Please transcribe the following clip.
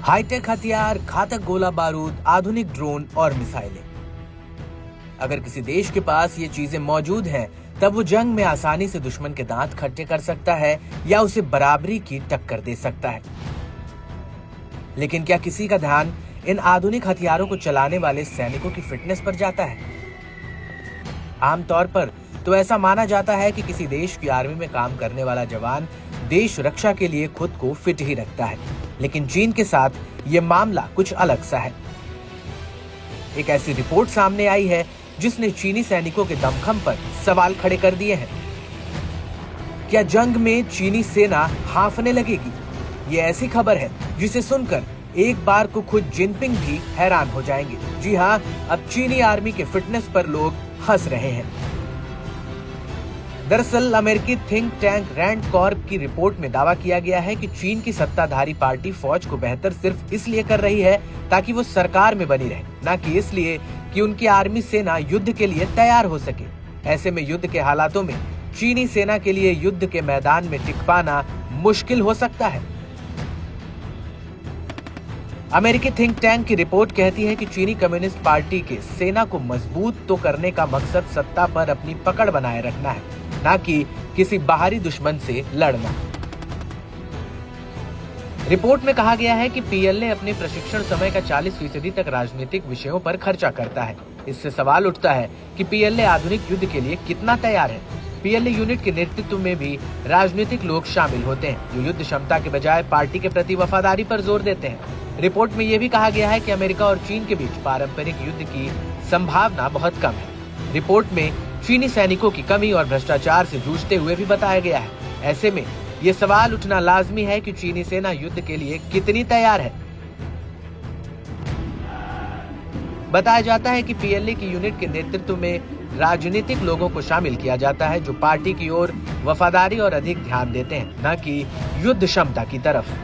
Hi tech हथियार, घातक गोला बारूद, आधुनिक ड्रोन और मिसाइलें। अगर किसी देश के पास ये चीजें मौजूद हैं, तब वो जंग में आसानी से दुश्मन के दांत खट्टे कर सकता है या उसे बराबरी की टक्कर दे सकता है। लेकिन क्या किसी का ध्यान इन आधुनिक हथियारों को चलाने वाले सैनिकों की फिटनेस पर जाता है? आमतौर पर तो ऐसा माना जाता है कि किसी देश की आर्मी में काम करने वाला जवान देश रक्षा के लिए खुद को फिट ही रखता है, लेकिन चीन के साथ ये मामला कुछ अलग सा है। एक ऐसी रिपोर्ट सामने आई है जिसने चीनी सैनिकों के दमखम पर सवाल खड़े कर दिए हैं। क्या जंग में चीनी सेना हांफने लगेगी? ये ऐसी खबर है जिसे सुनकर एक बार को खुद जिनपिंग भी हैरान हो जाएंगे। जी हाँ, अब चीनी आर्मी के फिटनेस पर लोग हंस रहे हैं। दरअसल अमेरिकी थिंक टैंक रैंड कॉर्प की रिपोर्ट में दावा किया गया है कि चीन की सत्ताधारी पार्टी फौज को बेहतर सिर्फ इसलिए कर रही है ताकि वो सरकार में बनी रहे, न कि इसलिए कि उनकी आर्मी सेना युद्ध के लिए तैयार हो सके। ऐसे में युद्ध के हालातों में चीनी सेना के लिए युद्ध के मैदान में टिक पाना मुश्किल हो सकता है। अमेरिकी थिंक टैंक की रिपोर्ट कहती है कि चीनी कम्युनिस्ट पार्टी के सेना को मजबूत तो करने का मकसद सत्ता पर अपनी पकड़ बनाए रखना है, न कि किसी बाहरी दुश्मन से लड़ना। रिपोर्ट में कहा गया है कि पीएलए अपने प्रशिक्षण समय का 40% तक राजनीतिक विषयों पर खर्चा करता है। इससे सवाल उठता है कि पीएलए आधुनिक युद्ध के लिए कितना तैयार है। पीएलए यूनिट के नेतृत्व में भी राजनीतिक लोग शामिल होते हैं, जो युद्ध क्षमता के बजाय पार्टी के प्रति वफादारी पर जोर देते हैं। रिपोर्ट में यह भी कहा गया है कि अमेरिका और चीन के बीच पारंपरिक युद्ध की संभावना बहुत कम है। रिपोर्ट में चीनी सैनिकों की कमी और भ्रष्टाचार से जूझते हुए भी बताया गया है। ऐसे में ये सवाल उठना लाजमी है कि चीनी सेना युद्ध के लिए कितनी तैयार है। बताया जाता है कि पीएलए की यूनिट के नेतृत्व में राजनीतिक लोगों को शामिल किया जाता है, जो पार्टी की ओर वफादारी और अधिक ध्यान देते हैं, न कि युद्ध क्षमता की तरफ।